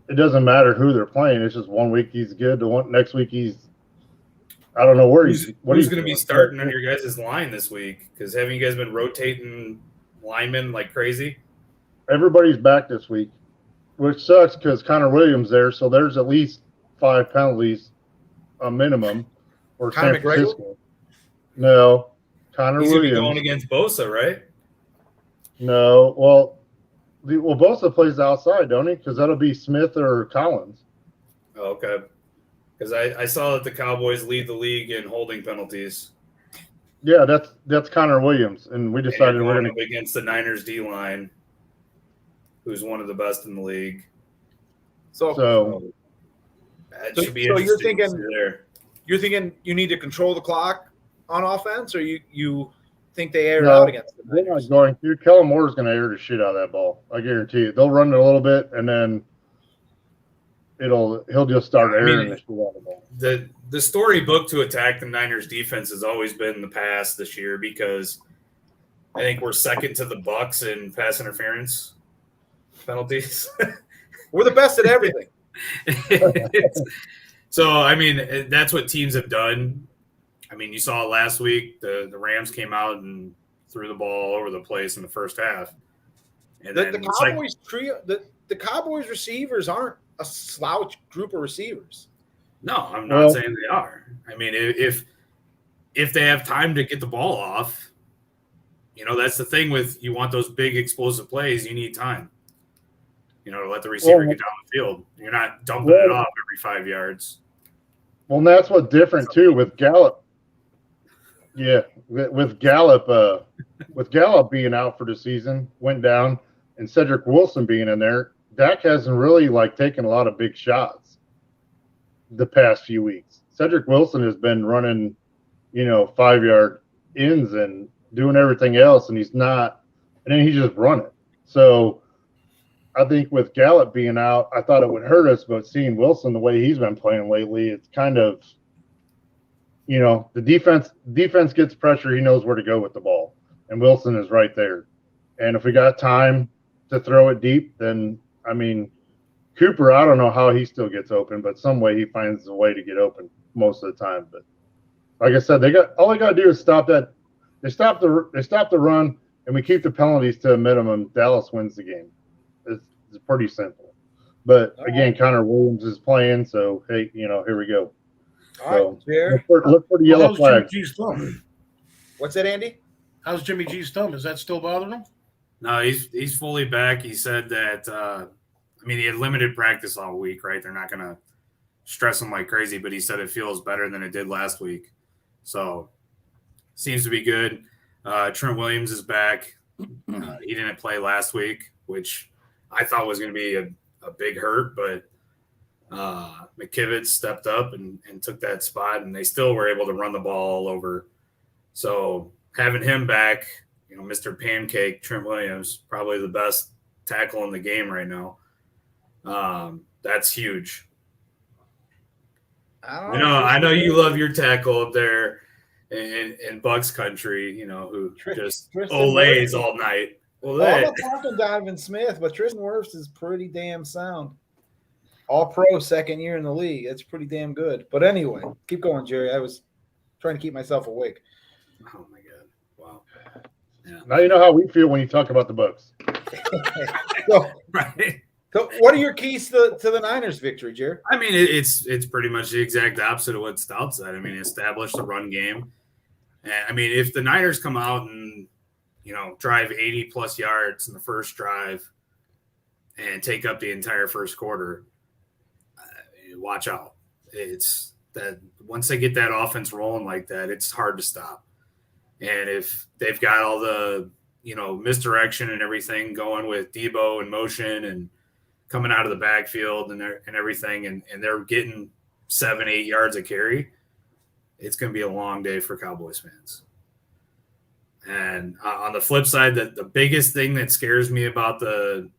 it doesn't matter who they're playing. It's just one week he's good, next week he's, I don't know where who's going to be starting on your guys' line this week? Because haven't you guys been rotating linemen like crazy? Everybody's back this week, which sucks because Connor Williams there, so there's at least 5 penalties, a minimum, for San Francisco. No, Connor He's Williams. He's going against Bosa, right? No, well, Bosa plays outside, don't he? Because that'll be Smith or Collins. Oh, okay. Because I saw that the Cowboys lead the league in holding penalties. Yeah, that's Connor Williams, and we decided we're going to against the Niners D line, who's one of the best in the league. So that should be interesting. You're thinking you need to control the clock on offense, or you think they air it out against the Niners? They're not going to. Kellen Moore's going to air the shit out of that ball. I guarantee you. They'll run it a little bit, and then he'll just start airing the shit out of the ball. The storybook to attack the Niners defense has always been the pass this year, because I think we're second to the Bucs in pass interference penalties. We're the best at everything. So, I mean, that's what teams have done. I mean, you saw it last week. The Rams came out and threw the ball all over the place in the first half. And the Cowboys trio, the Cowboys receivers aren't a slouch group of receivers. No, I'm not saying they are. I mean, if they have time to get the ball off, that's the thing with, you want those big explosive plays, you need time. To let the receiver get down the field. You're not dumping it off every 5 yards. Well, and that's what's different too with Gallup. Yeah, with Gallup being out for the season, went down, and Cedric Wilson being in there, Dak hasn't really taken a lot of big shots the past few weeks. Cedric Wilson has been running, 5-yard ins and doing everything else, and he's not, and then he just run it. So I think with Gallup being out, I thought it would hurt us, but seeing Wilson the way he's been playing lately, it's kind of, the defense gets pressure. He knows where to go with the ball, and Wilson is right there. And if we got time to throw it deep, then, I mean, Cooper, I don't know how he still gets open, but some way he finds a way to get open most of the time. But like I said, all they got to do is stop that. They stop the run, and we keep the penalties to a minimum. Dallas wins the game. It's pretty simple. But again, Connor Williams is playing, so hey, here we go. All right, look for the yellow flag. What's that, Andy? How's Jimmy G's thumb? Is that still bothering him? No, he's fully back. He said that he had limited practice all week, right? They're not going to stress him like crazy, but he said it feels better than it did last week. So seems to be good. Trent Williams is back. He didn't play last week, which I thought was going to be a big hurt, but McKivitz stepped up and took that spot, and they still were able to run the ball all over. So having him back, Mr. Pancake, Trent Williams, probably the best tackle in the game right now. That's huge. I know you love your tackle up there in Bucks country, who just olays all night. Well, I'm not talking Donovan Smith, but Tristan Wirfs is pretty damn sound. All pro, second year in the league. It's pretty damn good. But anyway, keep going, Jerry. I was trying to keep myself awake. Oh my God! Wow. Yeah. Now you know how we feel when you talk about the Bucks. Right. So, what are your keys to the Niners' victory, Jerry? I mean, it's pretty much the exact opposite of what Stout said. I mean, establish the run game. And I mean, if the Niners come out and drive 80+ yards in the first drive and take up the entire first quarter, watch out. It's that once they get that offense rolling like that, it's hard to stop. And if they've got all the, misdirection and everything going with Debo and motion and coming out of the backfield and everything, and they're getting 7-8 yards a carry, it's going to be a long day for Cowboys fans. And on the flip side, the biggest thing that scares me about the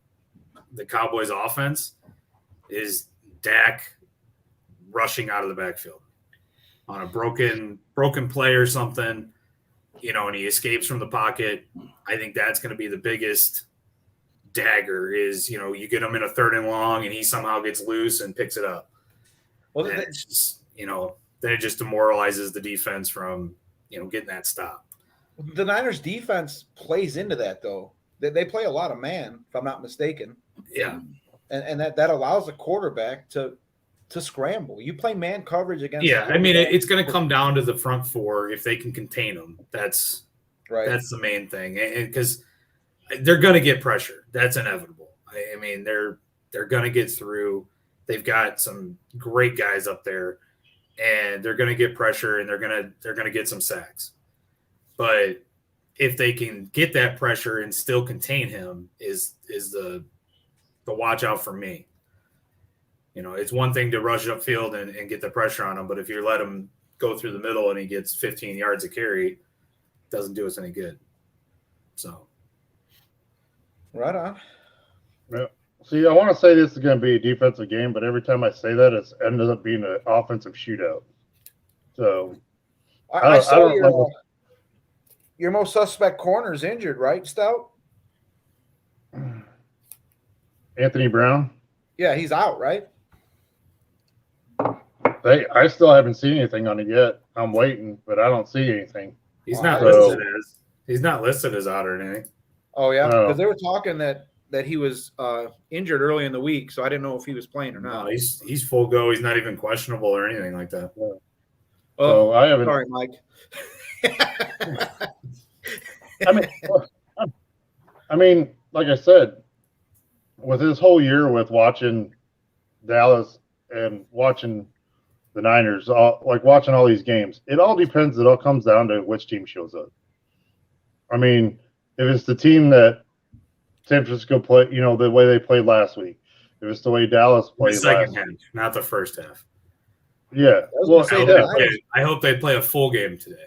Cowboys offense is Dak rushing out of the backfield on a broken play or something, and he escapes from the pocket. I think that's going to be the biggest dagger is, you get him in a 3rd and long and he somehow gets loose and picks it up. Well, it's just, then it just demoralizes the defense from, getting that stop. The Niners defense plays into that, though. They play a lot of man, if I'm not mistaken. Yeah. And that allows the quarterback to scramble. You play man coverage against. Yeah, I mean, it's going to come down to the front four if they can contain them. That's right. That's the main thing, because they're going to get pressure. That's inevitable. I mean, they're going to get through. They've got some great guys up there, and they're going to get pressure, and they're going to get some sacks. But if they can get that pressure and still contain him, is the watch out for me. It's one thing to rush upfield and get the pressure on him, but if you let him go through the middle and he gets 15 yards a carry, it doesn't do us any good. So, right on. Yeah. See, I want to say this is going to be a defensive game, but every time I say that, it's ended up being an offensive shootout. So, I saw your most suspect corner is injured, right, Stout? Anthony Brown? Yeah, he's out, right? I still haven't seen anything on it yet. I'm waiting, but I don't see anything. He's not listed as out or anything. Oh, yeah? Because they were talking that he was injured early in the week, so I didn't know if he was playing or not. No, he's full go. He's not even questionable or anything like that. Yeah. So I haven't. Sorry, Mike. I mean, like I said, with this whole year with watching Dallas and watching the Niners, watching all these games, it all depends. It all comes down to which team shows up. I mean, if it's the team that San Francisco played, the way they played last week, if it's the way Dallas played the second last half, week. Not the first half. Yeah. Well, I hope they play a full game today.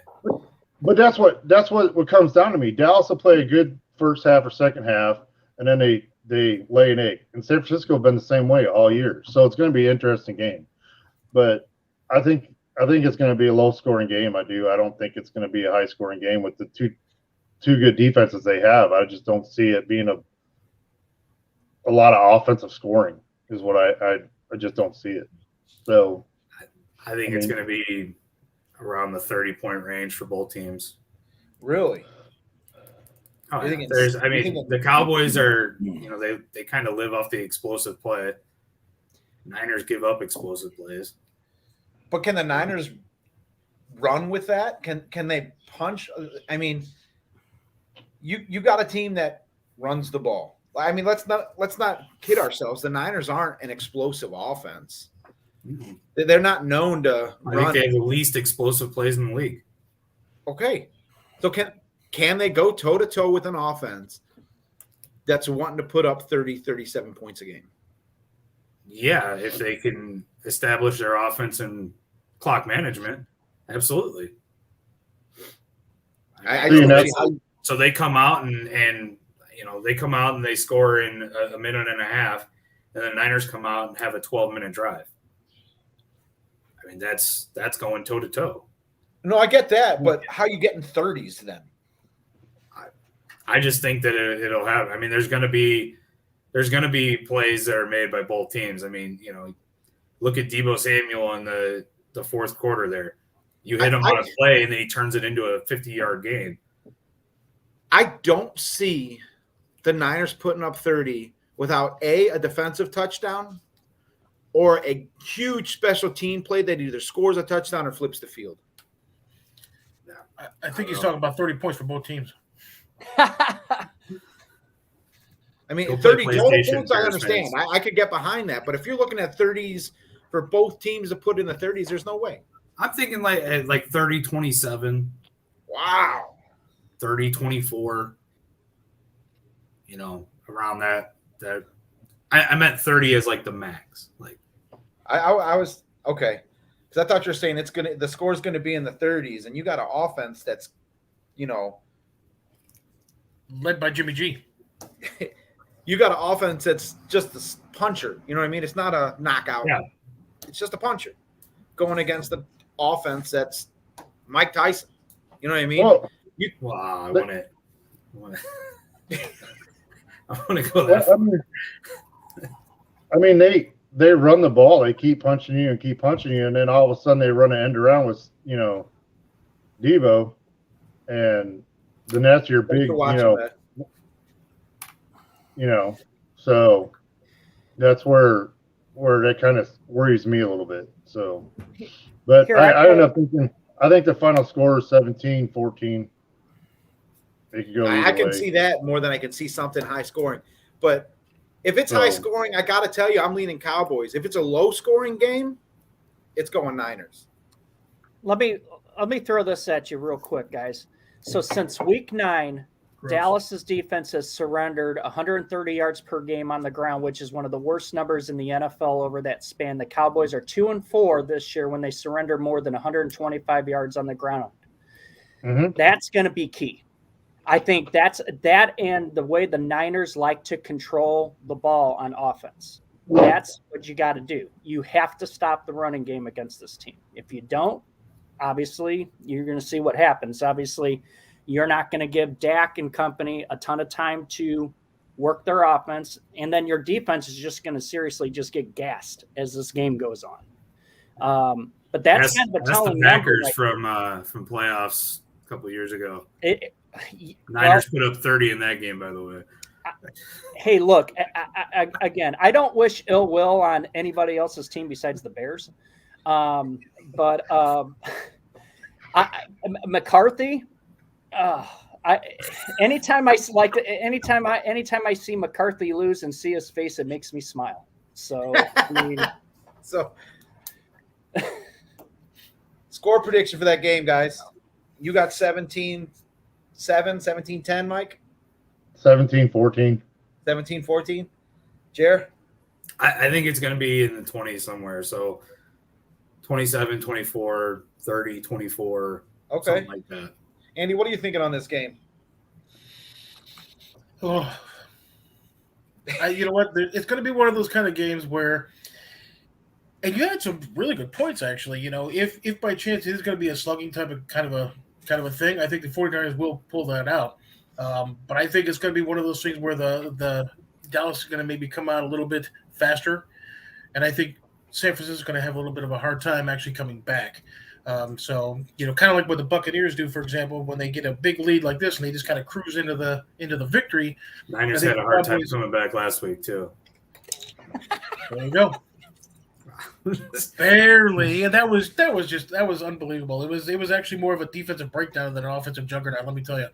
But that's what comes down to me. Dallas will play a good first half or second half, and then they lay an egg. And San Francisco have been the same way all year. So it's going to be an interesting game. But I think it's going to be a low-scoring game. I don't think it's going to be a high-scoring game with the two good defenses they have. I just don't see it being a lot of offensive scoring is what I just don't see it. So I think it's going to be around the 30-point range for both teams. Really? Oh, the Cowboys are, they kind of live off the explosive play. Niners give up explosive plays. But can the Niners run with that? Can they punch? I mean, you got a team that runs the ball. I mean, let's not kid ourselves. The Niners aren't an explosive offense. Mm-hmm. They're not known to run. I think they have the least explosive plays in the league. Okay. So can they go toe-to-toe with an offense that's wanting to put up 30, 37 points a game? Yeah, if they can establish their offense and clock management, absolutely. So they come out and they come out and they score in a minute and a half, and the Niners come out and have a 12-minute drive. I mean, that's going toe-to-toe. No, I get that, but how are you getting 30s then? I just think that it'll have. I mean, there's going to be plays that are made by both teams. I mean, look at Deebo Samuel in the fourth quarter there. You hit him on a play, and then he turns it into a 50-yard gain. I don't see the Niners putting up 30 without a defensive touchdown or a huge special team play that either scores a touchdown or flips the field. I think he's talking about 30 points for both teams. I mean, 30 total points, I understand. I could get behind that. But if you're looking at 30s for both teams to put in the 30s. There's no way. I'm thinking like 30-27. Wow. 30-24. Around that. I meant 30 as like the max. Like I was okay. Because I thought you were saying the score's gonna be in the 30s, and you got an offense that's, led by Jimmy G. You got an offense that's just a puncher. You know what I mean? It's not a knockout. Yeah. It's just a puncher going against the offense that's Mike Tyson. You know what I mean? Well, I want it. I want to go that I mean, they run the ball. They keep punching you, and then all of a sudden they run an end around with Debo, and then that's your big So that's where that kind of worries me a little bit. So, but I don't know. I think the final score is 17-14. It could go I can way. see that more than I can see something high scoring. But if it's high scoring, I got to tell you, I'm leaning Cowboys. If it's a low scoring game, it's going Niners. Let me throw this at you real quick, guys. So since week 9, Dallas's defense has surrendered 130 yards per game on the ground, which is one of the worst numbers in the NFL over that span. The Cowboys are 2-4 this year when they surrender more than 125 yards on the ground. Mm-hmm. That's going to be key. I think that and the way the Niners like to control the ball on offense. That's what you got to do. You have to stop the running game against this team. If you don't, obviously, you're going to see what happens. Obviously, you're not going to give Dak and company a ton of time to work their offense, and then your defense is just going to seriously just get gassed as this game goes on. But that's kind of a telling the Packers number, from playoffs a couple of years ago. Niners put up 30 in that game, by the way. Hey, look, again, I don't wish ill will on anybody else's team besides the Bears. McCarthy, anytime I see McCarthy lose and see his face, it makes me smile. So, Score prediction for that game, guys. You got 17-7, 17-10, Mike? 17-14. 17-14. Jer? I think it's going to be in the 20s somewhere. So 27, 24, 30, 24. Okay. Something like that. Andy, what are you thinking on this game? Oh, you know what? It's going to be one of those kind of games where, and you had some really good points actually. If by chance it is going to be a slugging type of kind of a thing, I think the 49ers will pull that out. But I think it's going to be one of those things where the Dallas is going to maybe come out a little bit faster, and I think San Francisco is going to have a little bit of a hard time actually coming back. So kind of like what the Buccaneers do, for example, when they get a big lead like this and they just kind of cruise into the victory. Niners had a hard time coming back last week too. There you go. Barely, and that was unbelievable. It was actually more of a defensive breakdown than an offensive juggernaut. Let me tell you,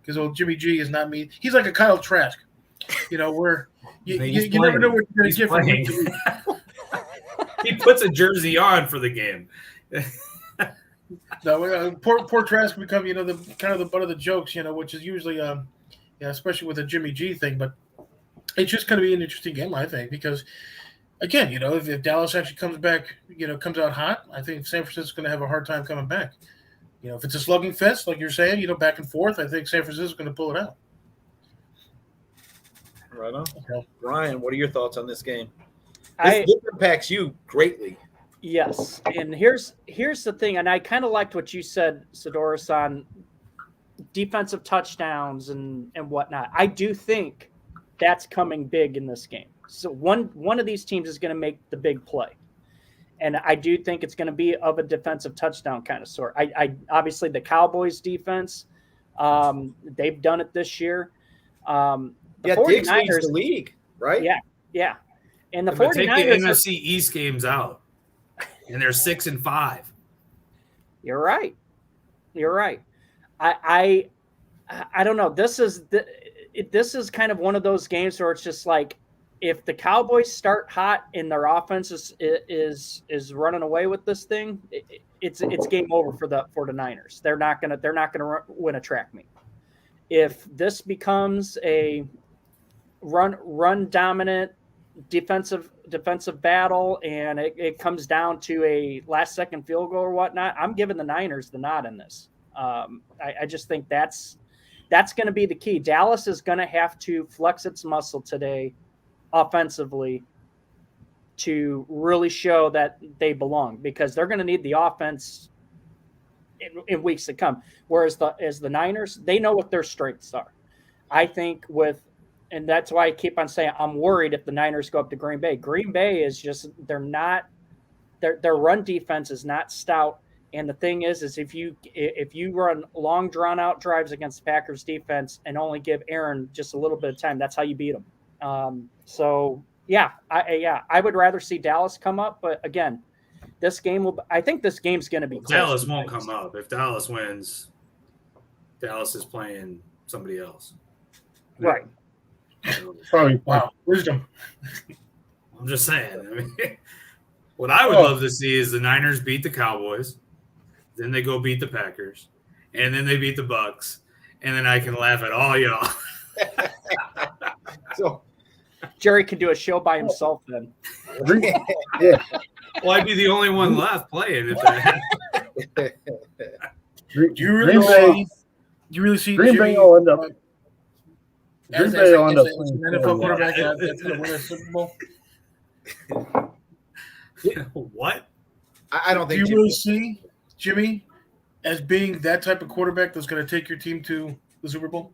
because old Jimmy G is not me. He's like a Kyle Trask, where you never know what you're going to get from him. He puts a jersey on for the game. No, poor Trask become the kind of the butt of the jokes, which is usually especially with a Jimmy G thing. But it's just going to be an interesting game, I think, because again, if Dallas actually comes back, comes out hot, I think San Francisco's going to have a hard time coming back. If it's a slugging fest, like you're saying, back and forth, I think San Francisco's going to pull it out. Right on. Okay. Ryan, what are your thoughts on this game? This impacts you greatly. Yes, and here's the thing, and I kind of liked what you said, Sidoris, on defensive touchdowns and whatnot. I do think that's coming big in this game. So one of these teams is going to make the big play, and I do think it's going to be of a defensive touchdown kind of sort. I obviously the Cowboys defense, they've done it this year. The 49ers leads the league, right? Yeah. And the 49ers take the NFC East games out, and they're 6-5. You're right. I don't know. This is kind of one of those games where it's just like if the Cowboys start hot and their offense is running away with this thing, it's game over for the Niners. They're not gonna win a track meet. If this becomes a run dominant defensive battle and it comes down to a last second field goal or whatnot, I'm giving the Niners the nod in this. I just think that's going to be the key. Dallas is going to have to flex its muscle today offensively to really show that they belong, because they're going to need the offense in weeks to come. Whereas the Niners, they know what their strengths are. I think and that's why I keep on saying I'm worried if the Niners go up to Green Bay. Green Bay is just, their run defense is not stout. And the thing is if you run long drawn out drives against the Packers defense and only give Aaron just a little bit of time, that's how you beat them. I would rather see Dallas come up, but again, I think this game's going to be close. Dallas won't come up. If Dallas wins, Dallas is playing somebody else. Right. Probably. Wow, wisdom. I'm just saying. I mean, what I would love to see is the Niners beat the Cowboys, then they go beat the Packers, and then they beat the Bucks, and then I can laugh at all y'all. So Jerry can do a show by himself then. Yeah. Well, I'd be the only one left playing if that happened. Do you really see Green Jimmy Bay will end up. as Green Bay will end up an playing NFL quarterback that's going to win a Super Bowl? What? I don't Do think you really see Jimmy as being that type of quarterback that's going to take your team to the Super Bowl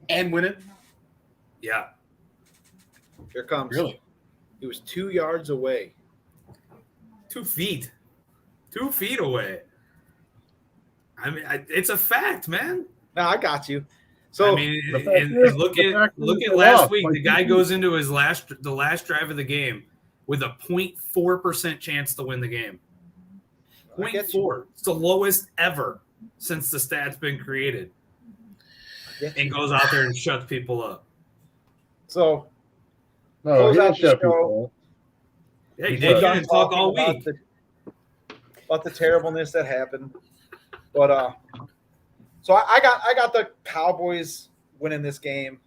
and win it? Yeah. Here comes. Really? He was 2 yards away. 2 feet. 2 feet away. I mean, it's a fact, man. No, I got you. So I mean, and look at last week. The guy goes into the last drive of the game with a 0.4% chance to win the game. 0.4. It's the lowest ever since the stat's been created. And goes out there and shuts people up. So No, he didn't close out the shut show. people up. Yeah, he did. You didn't talk all week. About the terribleness that happened. But so I got the Cowboys winning this game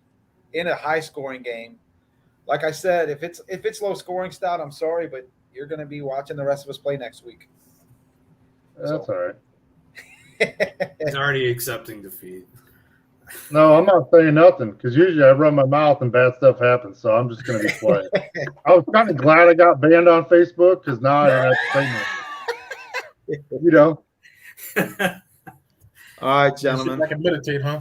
in a high scoring game. Like I said, if it's low scoring stout, I'm sorry, but you're going to be watching the rest of us play next week. That's all right. He's already accepting defeat. No, I'm not saying nothing because usually I run my mouth and bad stuff happens, so I'm just going to be quiet. I was kind of glad I got banned on Facebook because now I don't have to say nothing. You know. All right, gentlemen. I can meditate, huh?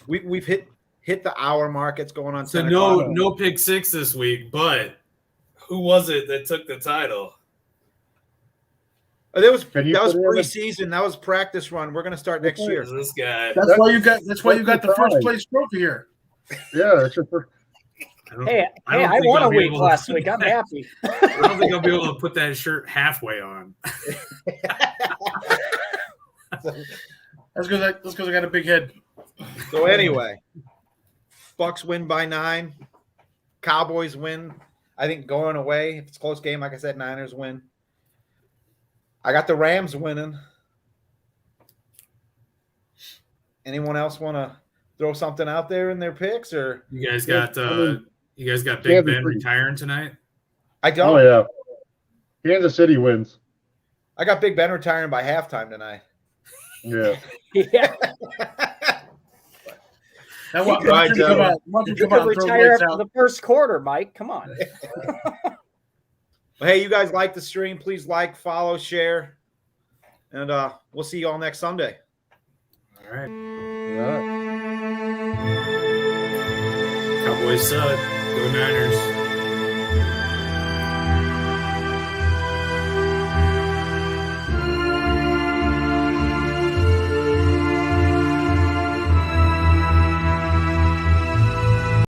We've hit the hour mark. It's going on. So 10 o'clock. no pick six this week, but who was it that took the title? That was preseason. preseason. That was practice run. We're going to start next year. This guy. That's why you got the first place trophy here. Yeah, that's your first. I won a week last week. I'm happy. I don't think I'll be able to put that shirt halfway on. That's because I got a big head. So anyway, Bucks win by 9. Cowboys win. I think going away. If it's a close game, like I said, Niners win. I got the Rams winning. Anyone else want to throw something out there in their picks, or you guys got Big Ben retiring tonight? I don't. Oh yeah, Kansas City wins. I got Big Ben retiring by halftime tonight. Yeah. Yeah. Now, You could retire after the first quarter, Mike. Come on. Well, hey, you guys like the stream? Please like, follow, share, and we'll see you all next Sunday. All right. All right. Cowboys sud. Go Niners.